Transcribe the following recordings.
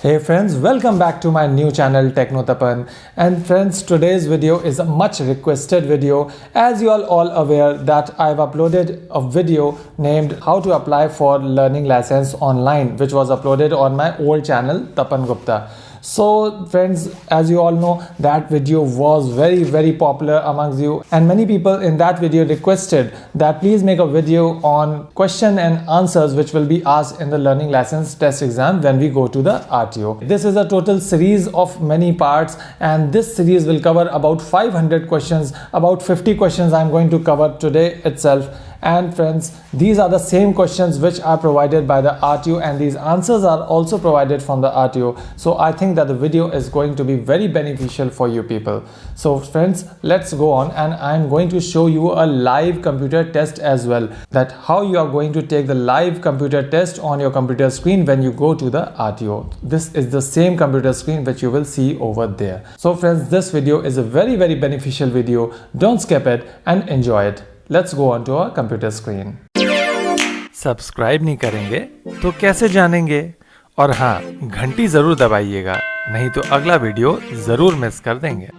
Hey friends, welcome back to my new channel Technotapan. And friends, today's video is a much requested video, as you are all aware that I've uploaded a video named how to apply for learning license online, which was uploaded on my old channel Tapan Gupta. So friends, as you all know, that video was very popular amongst you, and many people in that video requested that please make a video on question and answers which will be asked in the learning license test exam when we go to the RTO. This is a total series of many parts, and this series will cover about 500 questions. About 50 questions I'm going to cover today itself. And friends, these are the same questions which are provided by the RTO, and these answers are also provided from the RTO. So I think that the video is going to be very beneficial for you people. So friends, let's go on, and I'm going to show you a live computer test as well, that how you are going to take the live computer test on your computer screen when you go to the RTO. This is the same computer screen which you will see over there. So friends, this video is a very beneficial video. Don't skip it and enjoy it. Let's go on to our computer screen. Subscribe नहीं करेंगे तो कैसे जानेंगे? और हाँ, घंटी जरूर दबाइएगा, नहीं तो अगला वीडियो जरूर मिस कर देंगे.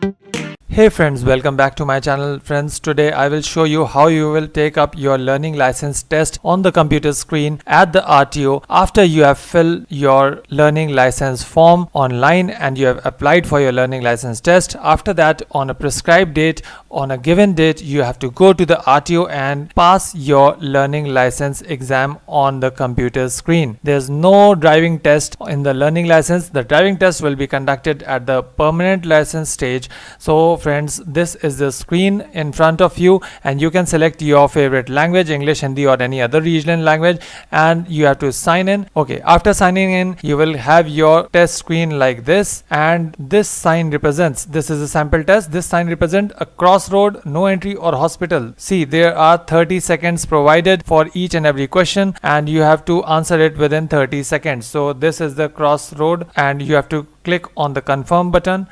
Hey friends, welcome back to my channel. Friends, today I will show you how you will take up your learning license test on the computer screen at the RTO after you have filled your learning license form online and you have applied for your learning license test. After that, on a prescribed date, on a given date, you have to go to the RTO and pass your learning license exam on the computer screen. There's no driving test in the learning license. The driving test will be conducted at the permanent license stage. So friends, this is the screen in front of you, and you can select your favorite language, English, Hindi or any other regional language, and you have to sign in. Okay, after signing in, you will have your test screen like this, and this sign represents, this is a sample test, this sign represents a crossroad, no entry or hospital. See, there are 30 seconds provided for each and every question, and you have to answer it within 30 seconds. So this is the crossroad, and you have to click on the confirm button.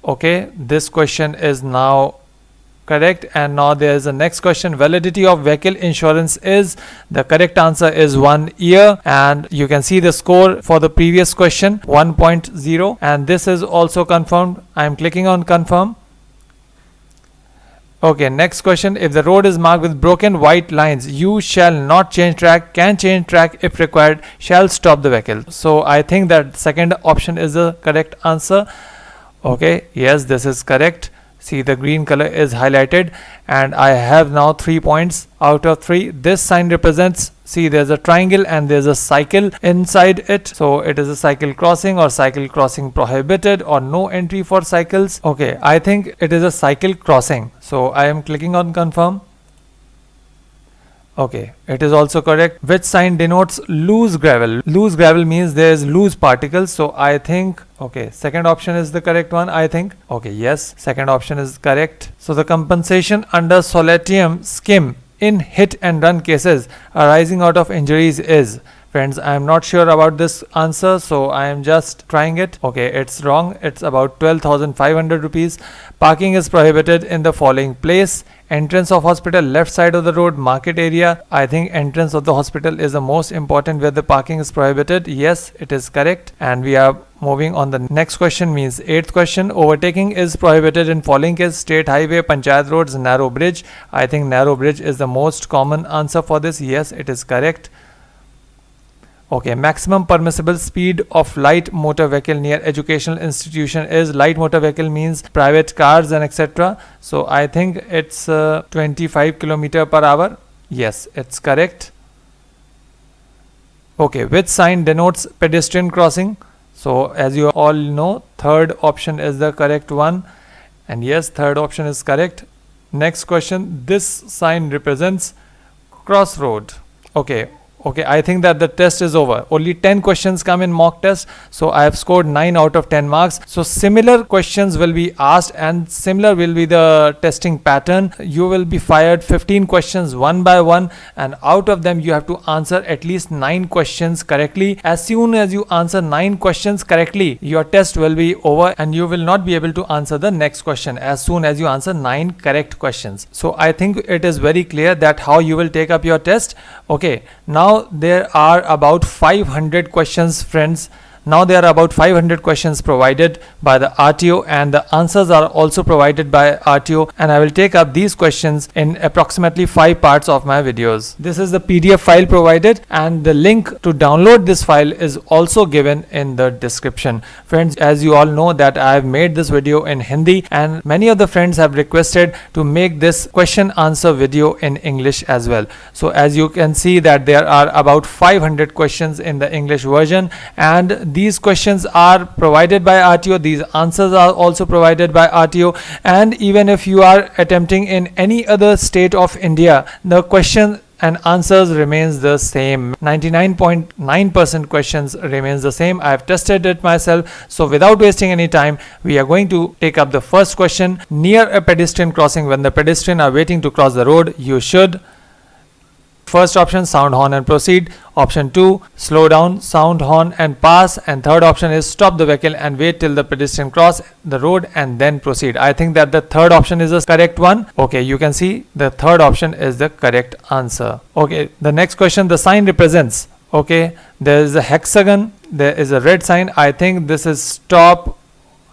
Okay, this question is now correct, and now there is a next question. Validity of vehicle insurance is, the correct answer is 1 year, and you can see the score for the previous question 1.0, and this is also confirmed. I am clicking on confirm. Okay, next question. If the road is marked with broken white lines, you shall not change track, can change track if required, shall stop the vehicle. So I think that second option is the correct answer. Okay, yes, this is correct. See, the green color is highlighted, and I have now 3 points out of 3. This sign represents, see, there's a triangle and there's a cycle inside it. So it is a cycle crossing or cycle crossing prohibited or no entry for cycles. Okay, I think it is a cycle crossing. So I am clicking on confirm. Okay, it is also correct. Which sign denotes loose gravel? Loose gravel means there is loose particles. So I think, okay, second option is the correct one, I think. Okay, yes, second option is correct. So the compensation under solatium scheme in hit and run cases arising out of injuries is, friends, I am not sure about this answer, so I am just trying it. Okay, it's wrong. It's about 12,500 rupees. Parking is prohibited in the following place: entrance of hospital, left side of the road, market area. I think entrance of the hospital is the most important where the parking is prohibited. Yes, it is correct. And we are moving on. The next question means 8th question. Overtaking is prohibited in following case: state highway, panchayat roads, narrow bridge. I think narrow bridge is the most common answer for this. Yes, it is correct. Okay, maximum permissible speed of light motor vehicle near educational institution is, light motor vehicle means private cars and etc. So I think it's 25 km/h. Yes, it's correct. Okay, which sign denotes pedestrian crossing? So as you all know, third option is the correct one, and yes, third option is correct. Next question, this sign represents crossroad. Okay, I think that the test is over. Only 10 questions come in mock test, so I have scored 9 out of 10 marks. So similar questions will be asked, and similar will be the testing pattern. You will be fired 15 questions one by one, and out of them you have to answer at least 9 questions correctly. As soon as you answer 9 questions correctly, your test will be over, and you will not be able to answer the next question as soon as you answer 9 correct questions. So I think it is very clear that how you will take up your test. Okay, now there are about 500 questions, friends. Now there are about 500 questions provided by the RTO, and the answers are also provided by RTO, and I will take up these questions in approximately 5 parts of my videos. This is the PDF file provided, and the link to download this file is also given in the description. Friends, as you all know that I have made this video in Hindi, and many of the friends have requested to make this question answer video in English as well. So as you can see that there are about 500 questions in the English version, and these questions are provided by RTO. These answers are also provided by RTO, and even if you are attempting in any other state of India, the question and answers remains the same. 99.9% questions remains the same. I have tested it myself. So without wasting any time, we are going to take up the first question. Near a pedestrian crossing, when the pedestrian are waiting to cross the road, you should: first option, sound horn and proceed. Option 2, slow down, sound horn and pass. And third option is stop the vehicle and wait till the pedestrian cross the road and then proceed. I think that the third option is the correct one. Okay, you can see the third option is the correct answer. Okay, the next question, the sign represents. Okay, there is a hexagon, there is a red sign. I think this is stop,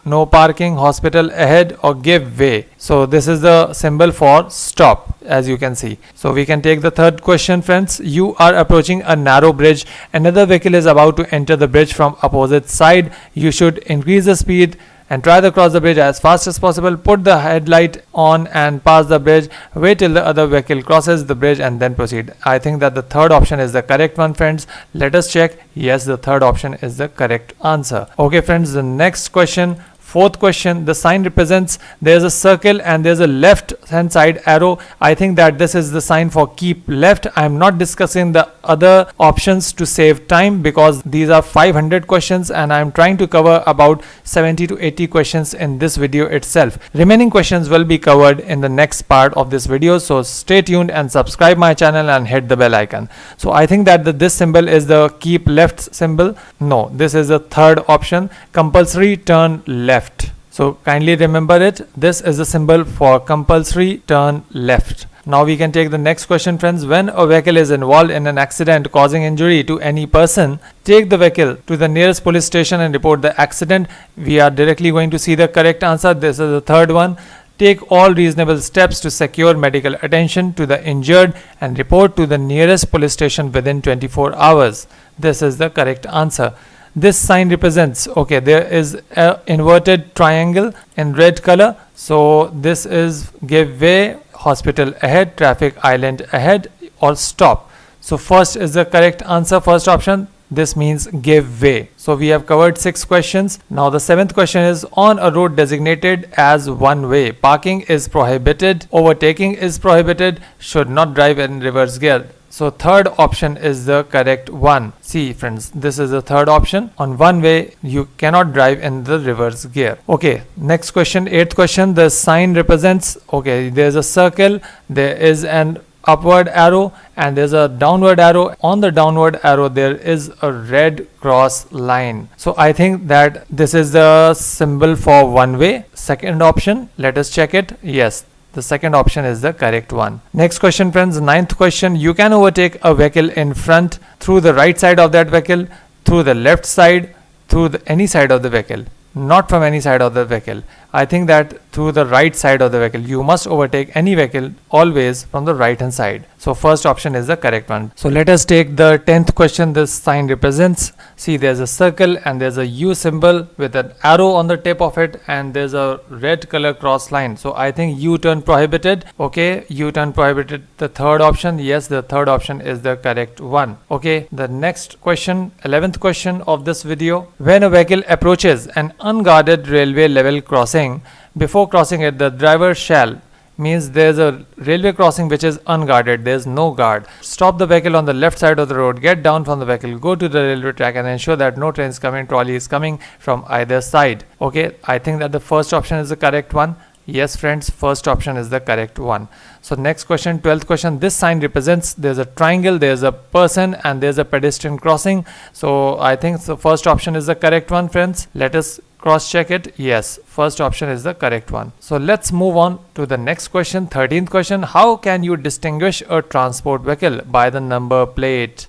no parking, hospital ahead, or give way. So this is the symbol for stop, as you can see. So we can take the third question, friends. You are approaching a narrow bridge. Another vehicle is about to enter the bridge from opposite side. You should increase the speed and try to cross the bridge as fast as possible. Put the headlight on and pass the bridge. Wait till the other vehicle crosses the bridge and then proceed. I think that the third option is the correct one, friends. Let us check. Yes, the third option is the correct answer. Okay, friends, the next question. Fourth question, the sign represents. There's a circle and there's a left hand side arrow. I think that this is the sign for keep left. I am not discussing the other options to save time because these are 500 questions and I am trying to cover about 70 to 80 questions in this video itself. Remaining questions will be covered in the next part of this video. So stay tuned and subscribe my channel and hit the bell icon. So I think that this symbol is the keep left symbol. No, this is the third option, compulsory turn left. So kindly remember it. This is the symbol for compulsory turn left. Now we can take the next question, friends. When a vehicle is involved in an accident causing injury to any person, take the vehicle to the nearest police station and report the accident. We are directly going to see the correct answer. This is the third one. Take all reasonable steps to secure medical attention to the injured and report to the nearest police station within 24 hours. This is the correct answer. This sign represents, okay, there is a inverted triangle in red color. So this is give way, hospital ahead, traffic island ahead, or stop. So first is the correct answer, first option. This means give way. So we have covered 6 questions. Now the 7th question is, on a road designated as one way, parking is prohibited, overtaking is prohibited, should not drive in reverse gear. So third option is the correct one. See friends, this is the third option. On one way, you cannot drive in the reverse gear. Okay, next question, 8th question. The sign represents, okay, there's a circle, there is an upward arrow and there's a downward arrow. On the downward arrow there is a red cross line. So I think that this is the symbol for one way. Second option, let us check it. Yes, the second option is the correct one. Next question, friends, 9th question. You can overtake a vehicle in front through the right side of that vehicle, through the left side, through any side of the vehicle, not from any side of the vehicle. I think that through the right side of the vehicle. You must overtake any vehicle always from the right hand side. So first option is the correct one. So let us take the 10th question. This sign represents, see there's a circle and there's a U symbol with an arrow on the tip of it and there's a red color cross line. So I think U-turn prohibited. Okay, U-turn prohibited, the third option. Yes, the third option is the correct one. Okay, the next question, 11th question of this video. When a vehicle approaches an unguarded railway level crossing, before crossing it, the driver shall, means there's a railway crossing which is unguarded, there's no guard. Stop the vehicle on the left side of the road, get down from the vehicle, go to the railway track and ensure that no train is coming, trolley is coming from either side. Okay, I think that the first option is the correct one. Yes friends, first option is the correct one. So next question, 12th question. This sign represents, there's a triangle, there's a person and there's a pedestrian crossing. So I think the first option is the correct one, friends. Let us cross check it. Yes, first option is the correct one. So let's move on to the next question, 13th question. How can you distinguish a transport vehicle? By the number plate.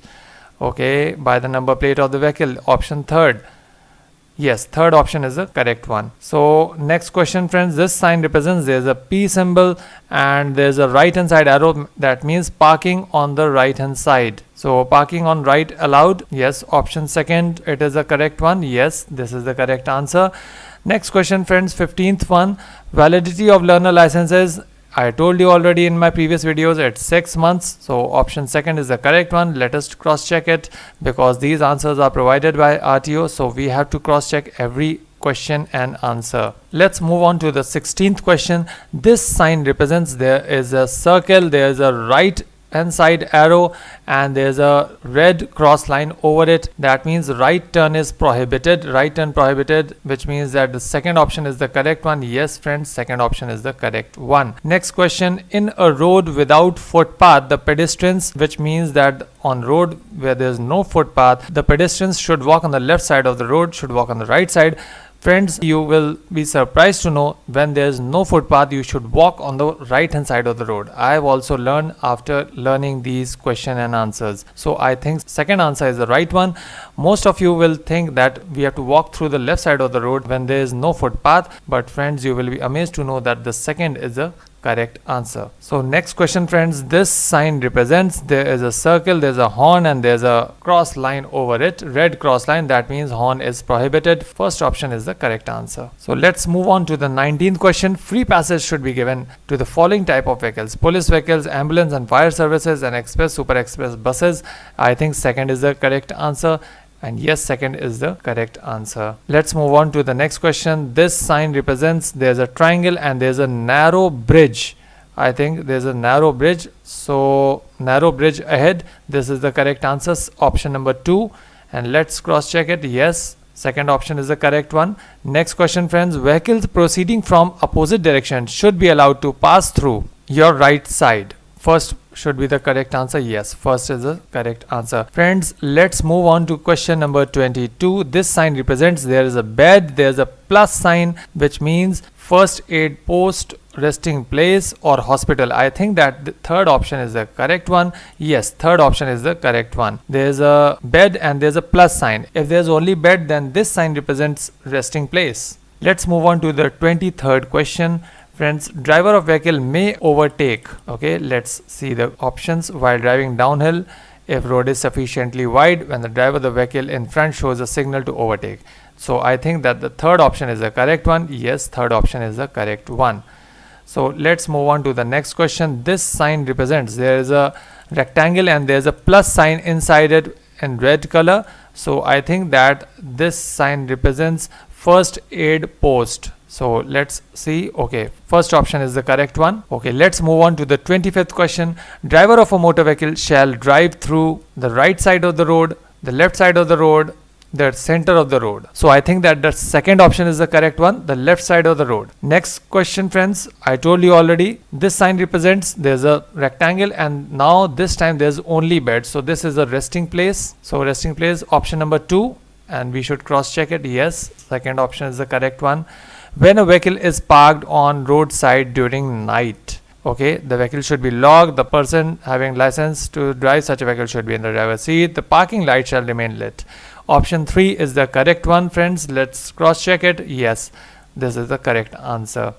Okay, by the number plate of the vehicle. Option third. Yes, third option is the correct one. So next question, friends, this sign represents there's a P symbol and there's a right hand side arrow, that means parking on the right hand side. So parking on right allowed. Yes, option second, it is the correct one. Yes, this is the correct answer. Next question, friends, 15th one, validity of learner licenses. I told you already in my previous videos, it's 6 months. So option second is the correct one. Let us cross check it because these answers are provided by RTO. So we have to cross check every question and answer. Let's move on to the 16th question. This sign represents there is a circle, there is a right hand side arrow and there's a red cross line over it. That means right turn is prohibited. Right turn prohibited, which means that the second option is the correct one. Yes, friends, second option is the correct one. Next question, in a road without footpath, the pedestrians, which means that on road where there's no footpath, the pedestrians should walk on the left side of the road, should walk on the right side. Friends, you will be surprised to know when there's no footpath, you should walk on the right hand side of the road. I have also learned after learning these question and answers. So I think second answer is the right one. Most of you will think that we have to walk through the left side of the road when there is no footpath. But friends, you will be amazed to know that the second is the correct answer. So next question, friends, this sign represents there is a circle, there's a horn and there's a cross line over it, red cross line, that means horn is prohibited. First option is the correct answer. So let's move on to the 19th question. Free passage should be given to the following type of vehicles: police vehicles, ambulance and fire services, and express, super express buses. I think second is the correct answer. And yes, second is the correct answer. Let's move on to the next question. This sign represents there's a triangle and there's a narrow bridge. I think there's a narrow bridge. So narrow bridge ahead. This is the correct answer. Option number 2. And let's cross check it. Yes, second option is the correct one. Next question, friends. Vehicles proceeding from opposite direction should be allowed to pass through your right side. First should be the correct answer. Yes, first is the correct answer. Friends, let's move on to question number 22. This sign represents there is a bed, there's a plus sign, which means first aid post, resting place or hospital. I think that the third option is the correct one. Yes, third option is the correct one. There's a bed and there's a plus sign. If there's only bed, then this sign represents resting place. Let's move on to the 23rd question. Friends, driver of vehicle may overtake. Okay, let's see the options. While driving downhill, if road is sufficiently wide, when the driver of the vehicle in front shows a signal to overtake. So I think that the third option is the correct one. Yes, third option is the correct one. So let's move on to the next question. This sign represents there is a rectangle and there's a plus sign inside it in red color. So I think that this sign represents first aid post. So let's see. Okay, first option is the correct one. Okay, let's move on to the 25th question. Driver of a motor vehicle shall drive through the right side of the road, the left side of the road, the center of the road. So I think that the second option is the correct one, the left side of the road. Next question, friends, I told you already, this sign represents there's a rectangle and now this time there's only bed. So this is a resting place. So resting place, option number 2, and we should cross check it. Yes, second option is the correct one. When a vehicle is parked on roadside during night, okay, the vehicle should be locked. The person having license to drive such a vehicle should be in the driver's seat. The parking light shall remain lit. Option 3 is the correct one, friends. Let's cross check it. Yes, this is the correct answer.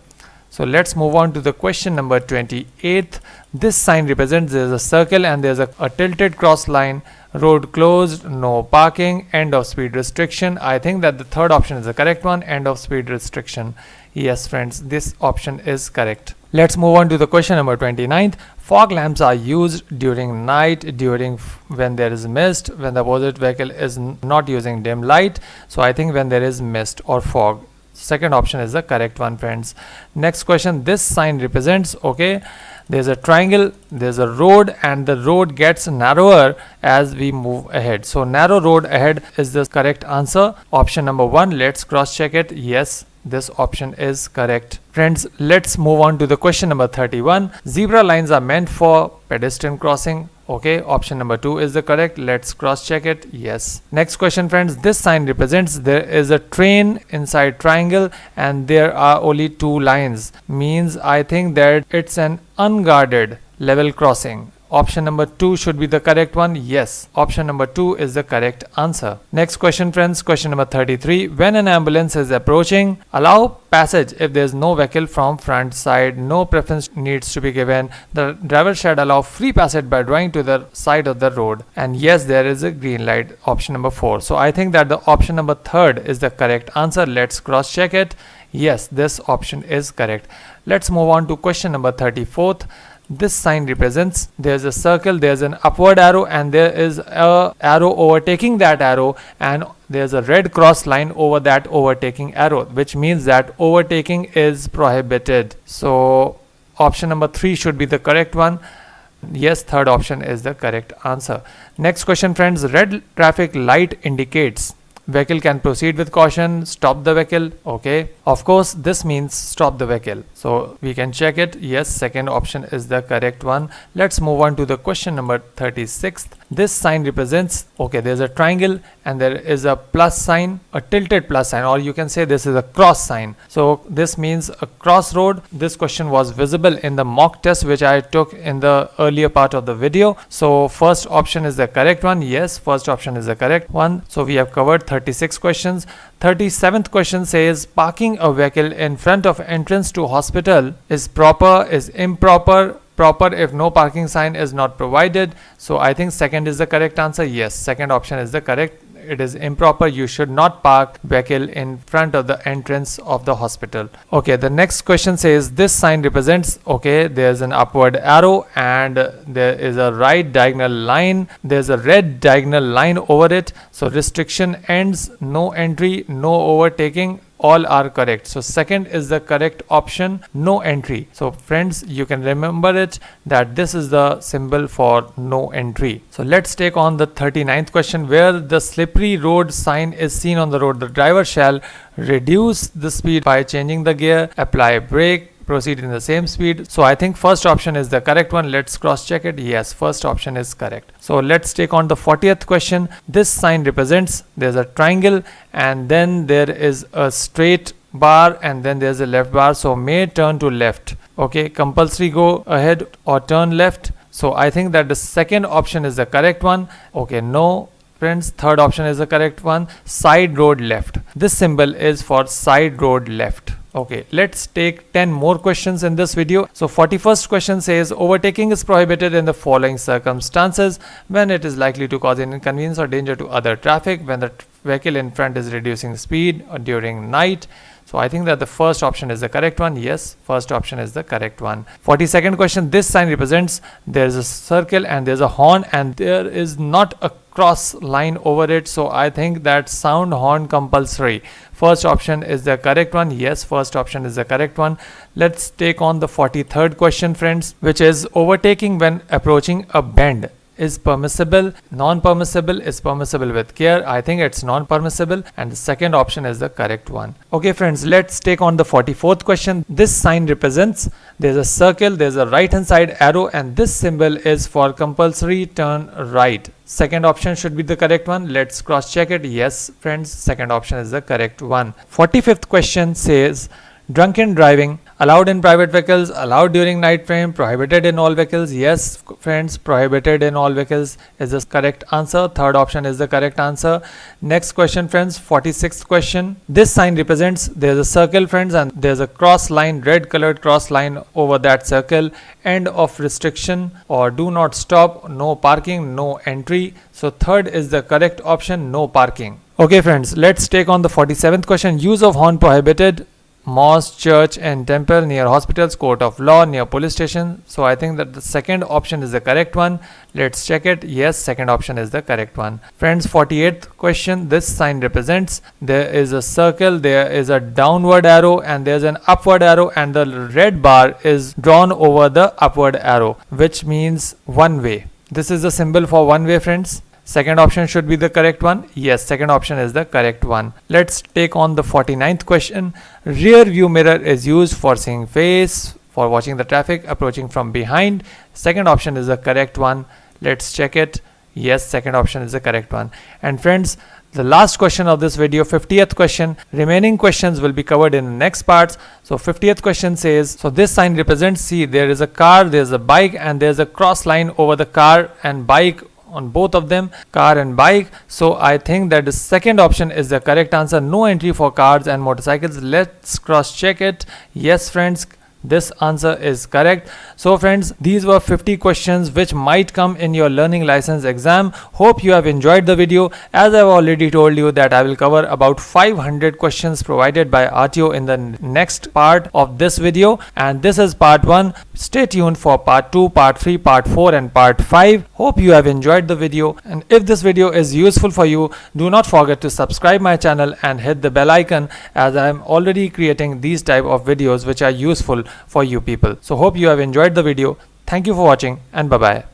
So let's move on to the question number 28. This sign represents there's a circle and there's a tilted cross line. Road closed, no parking, end of speed restriction. I think that the third option is the correct one, end of speed restriction. Yes, friends, this option is correct. Let's move on to the question number 29th. Fog lamps are used during night, during when there is mist, when the opposite vehicle is not using dim light. So I think when there is mist or fog. Second option is the correct one, friends. Next question. This sign represents, okay, there's a triangle, there's a road, and the road gets narrower as we move ahead. So narrow road ahead is the correct answer. Option number 1. Let's cross check it. Yes, this option is correct. Friends, let's move on to the question number 31. Zebra lines are meant for pedestrian crossing. Okay, option number 2 is the correct. Let's cross check it. Yes. Next question, friends. This sign represents there is a train inside triangle and there are only 2 lines. Means I think that it's an unguarded level crossing. option number 2 should be the correct one. Yes, option number 2 is the correct answer. Next question, friends, question number 33. When an ambulance is approaching, allow passage if there is no vehicle from front side. No preference needs to be given. The driver should allow free passage by drawing to the side of the road. And yes, there is a green light, option number 4. So I think that the option number 3rd is the correct answer. Let's cross check it. Yes, this option is correct. Let's move on to question number 34th. This sign represents, there's a circle, there's an upward arrow, and there is a arrow overtaking that arrow, and there's a red cross line over that overtaking arrow, which means that overtaking is prohibited. So option number 3 should be the correct one. Yes, third option is the correct answer. Next question, friends. Red traffic light indicates vehicle can proceed with caution, stop the vehicle. Okay, of course this means stop the vehicle, so we can check it. Yes, second option is the correct one. Let's move on to the question number 36th. This sign represents, okay, there's a triangle and there is a plus sign, a tilted plus sign, or you can say this is a cross sign. So this means a crossroad. This question was visible in the mock test which I took in the earlier part of the video. So first option is the correct one. Yes, first option is the correct one. So we have covered 36 questions. 37th question says parking a vehicle in front of entrance to hospital is proper, is improper. Proper if no parking sign is not provided. So I think second is the correct answer. Yes, second option is the correct. It is improper. You should not park vehicle in front of the entrance of the hospital. Okay, the next question says this sign represents, okay, there's an upward arrow and there is a right diagonal line. There's a red diagonal line over it. So restriction ends, no entry, no overtaking. All are correct. So second is the correct option, no entry. So friends, you can remember it that this is the symbol for no entry. So let's take on the 39th question. Where the slippery road sign is seen on the road, the driver shall reduce the speed by changing the gear, apply brake, proceed in the same speed. So I think first option is the correct one. Let's cross check it. Yes, first option is correct. So let's take on the 40th question. This sign represents, there's a triangle and then there is a straight bar and then there's a left bar. So may turn to left. Okay, compulsory go ahead or turn left. So I think that the second option is the correct one. Okay, no. Friends, third option is the correct one. Side road left. This symbol is for side road left. Okay, let's take 10 more questions in this video. So 41st question says overtaking is prohibited in the following circumstances: when it is likely to cause an inconvenience or danger to other traffic, when the vehicle in front is reducing speed, or during night. So I think that the first option is the correct one. Yes, first option is the correct one. 42nd question, this sign represents, there is a circle and there's a horn and there is not a cross line over it. So I think that sound horn compulsory. First option is the correct one. Yes, first option is the correct one. Let's take on the 43rd question, friends, which is overtaking when approaching a bend is permissible, non-permissible, is permissible with care. I think it's non-permissible and the second option is the correct one. Okay friends, let's take on the 44th question. This sign represents, there's a circle, there's a right hand side arrow and this symbol is for compulsory turn right. Second option should be the correct one. Let's cross check it. Yes friends, second option is the correct one. 45th question says drunken driving allowed in private vehicles, allowed during night frame, prohibited in all vehicles. Yes friends, prohibited in all vehicles is the correct answer. Third option is the correct answer. Next question friends, 46th question. This sign represents, there's a circle friends and there's a cross line, red colored cross line over that circle. End of restriction or do not stop, no parking, no entry. So third is the correct option, no parking. Okay friends, let's take on the 47th question. Use of horn prohibited: mosque, church and temple, near hospitals, court of law, near police station. So I think that the second option is the correct one. Let's check it. Yes, second option is the correct one. Friends, 48th question. This sign represents, there is a circle, there is a downward arrow and there's an upward arrow and the red bar is drawn over the upward arrow, which means one way. This is the symbol for one way friends. Second option should be the correct one. Yes, second option is the correct one. Let's take on the 49th question. Rear view mirror is used for seeing face, for watching the traffic approaching from behind. Second option is the correct one. Let's check it. Yes, second option is the correct one. And friends, the last question of this video, 50th question. Remaining questions will be covered in the next parts. So 50th question says, so this sign represents, see, there is a car, there's a bike, and there's a cross line over the car and bike on both of them, car and bike. So I think that the second option is the correct answer. No entry for cars and motorcycles. Let's cross check it. Yes, friends, this answer is correct. So friends, these were 50 questions which might come in your learning license exam. Hope you have enjoyed the video. As I've already told you that I will cover about 500 questions provided by RTO in the next part of this video, and this is part 1. Stay tuned for part 2, part 3, part 4 and part 5. Hope you have enjoyed the video, and if this video is useful for you, do not forget to subscribe my channel and hit the bell icon, as I am already creating these type of videos which are useful for you people. So hope you have enjoyed the video. Thank you for watching, and bye bye.